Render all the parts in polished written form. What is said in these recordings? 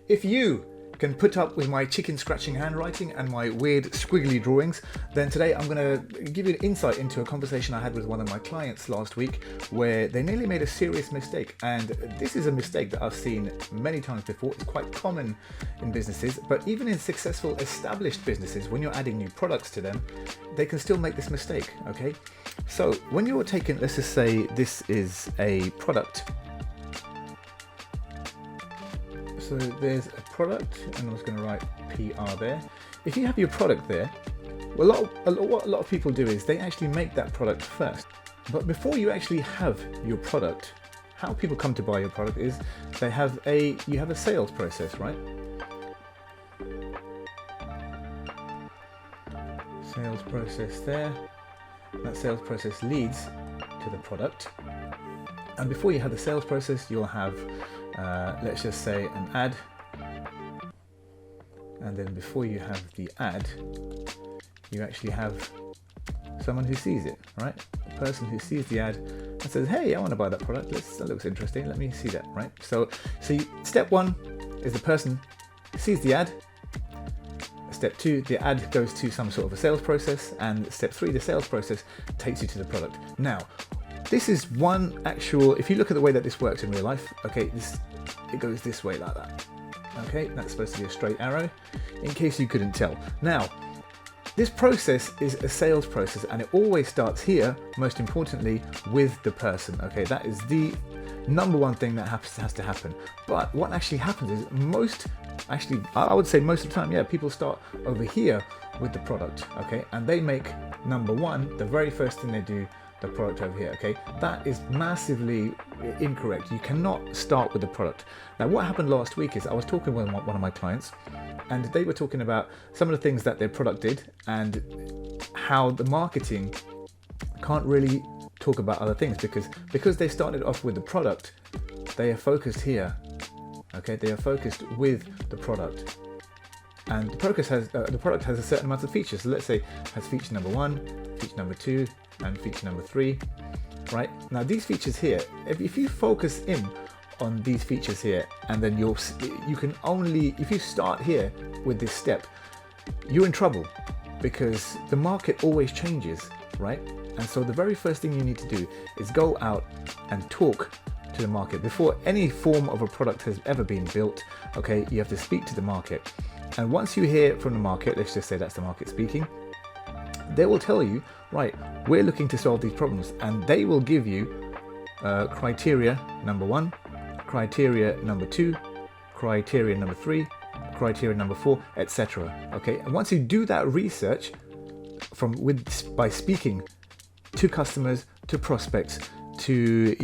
If you can put up with my chicken scratching handwriting and my weird squiggly drawings, then today I'm going to give you an insight into a conversation I had with one of my clients last week where they nearly made a serious mistake. And this is a mistake that I've seen many times before. It's quite common in businesses, but even in successful established businesses, when you're adding new products to them, they can still make this mistake, okay? So when you're taking, let's just say this is a product. So there's a product, and I was going to write PR there. If you have your product there, well, what a lot of people do is they actually make that product first. But before you actually have your product, how people come to buy your product is you have a sales process, right? Sales process there. That sales process leads to the product. And before you have the sales process, you'll have let's just say an ad, and then before you have the ad, you actually have someone who sees it, right? A person who sees the ad and says, hey, I want to buy that product, that looks interesting, let me see that, right? So step one is the person sees the ad. Step two, the ad goes to some sort of a sales process, and step three, the sales process takes you to the product. Now, this is one actual, if you look at the way that this works in real life, okay, it goes this way like that. Okay, that's supposed to be a straight arrow, in case you couldn't tell. Now, this process is a sales process, and it always starts here, most importantly, with the person. Okay, that is the number one thing that has to happen. But what actually happens is I would say most of the time, yeah, people start over here with the product, okay, and they make number one, the very first thing they do, the product over here, okay? That is massively incorrect. You cannot start with the product. Now, what happened last week is I was talking with one of my clients, and they were talking about some of the things that their product did and how the marketing can't really talk about other things because they started off with the product. They are focused here, okay? They are focused with the product. And the product has a certain amount of features. So let's say it has feature number 1, feature number 2, and feature number 3, right? Now these features here, if you focus in on these features here, and then if you start here with this step, you're in trouble because the market always changes, right? And so the very first thing you need to do is go out and talk to the market. Before any form of a product has ever been built, okay, you have to speak to the market. And once you hear from the market, let's just say that's the market speaking, they will tell you, right, we're looking to solve these problems, and they will give you criteria number 1, criteria number 2, criteria number 3, criteria number 4, etc. Okay, and once you do that research by speaking to customers, to prospects, to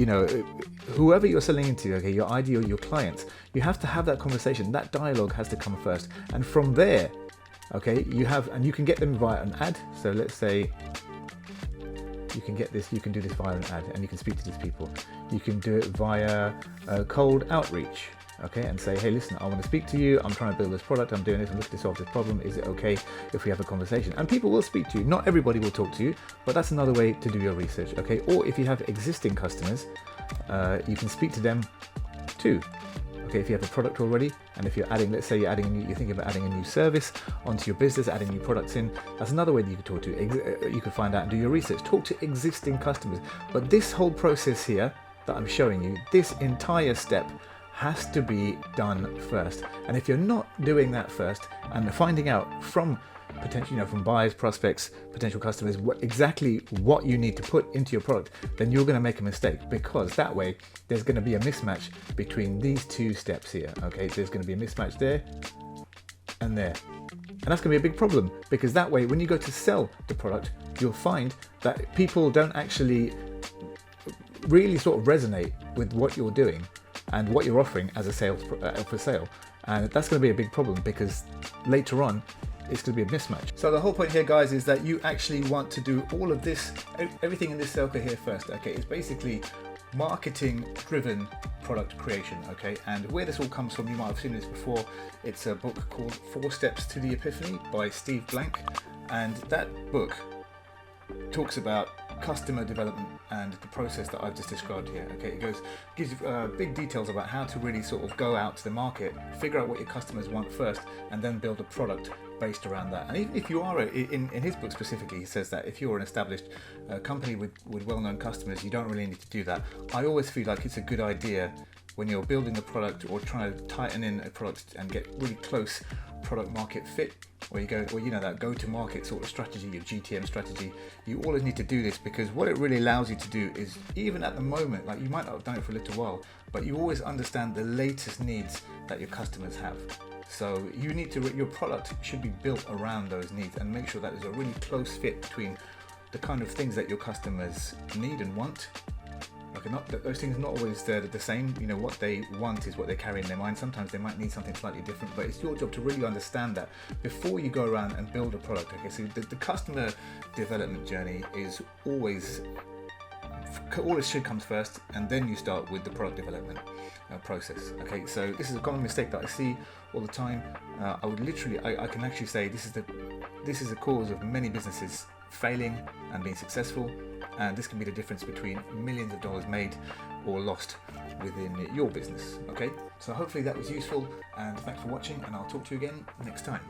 whoever you're selling into, okay, your ideal, your clients, you have to have that conversation. That dialogue has to come first, and from there, okay, you can get them via an ad. So let's say you can do this via an ad, and you can speak to these people. You can do it via cold outreach, okay, and say, hey, listen, I want to speak to you. I'm trying to build this product. I'm doing this. I'm looking to solve this problem. Is it okay if we have a conversation? And people will speak to you. Not everybody will talk to you, but that's another way to do your research, okay? Or if you have existing customers, you can speak to them too. Okay, if you have a product already, and if you're adding, let's say you're thinking about adding a new service onto your business, adding new products in, that's another way that you could talk to. You could find out and do your research. Talk to existing customers. But this whole process here that I'm showing you, this entire step has to be done first. And if you're not doing that first and finding out from from buyers, prospects, potential customers, exactly what you need to put into your product, then you're going to make a mistake, because that way there's going to be a mismatch between these two steps here. Okay, there's going to be a mismatch there and there. And that's going to be a big problem, because that way when you go to sell the product, you'll find that people don't actually really sort of resonate with what you're doing and what you're offering as a for sale. And that's going to be a big problem, because later on it's going to be a mismatch. So the whole point here, guys, is that you actually want to do all of this, everything in this circle here first. Okay, it's basically marketing driven product creation. Okay, and where this all comes from, you might have seen this before. It's a book called 4 Steps to the Epiphany by Steve Blank, and that book talks about customer development and the process that I've just described here. Okay, it gives big details about how to really sort of go out to the market, figure out what your customers want first, and then build a product based around that. And even if you are, in his book specifically, he says that if you're an established company with well-known customers, you don't really need to do that. I always feel like it's a good idea when you're building a product or trying to tighten in a product and get really close product market fit, or that go-to-market sort of strategy, your GTM strategy. You always need to do this, because what it really allows you to do is, even at the moment, like you might not have done it for a little while, but you always understand the latest needs that your customers have. So your product should be built around those needs, and make sure that there's a really close fit between the kind of things that your customers need and want. Those things are not always the same. What they want is what they carry in their mind. Sometimes they might need something slightly different, but it's your job to really understand that before you go around and build a product. Okay, so the customer development journey is always should comes first, and then you start with the product development process. Okay, so this is a common mistake that I see all the time. I can actually say this is the cause of many businesses failing and being successful, and this can be the difference between millions of dollars made or lost within your business. Okay, so hopefully that was useful, and thanks for watching, and I'll talk to you again next time.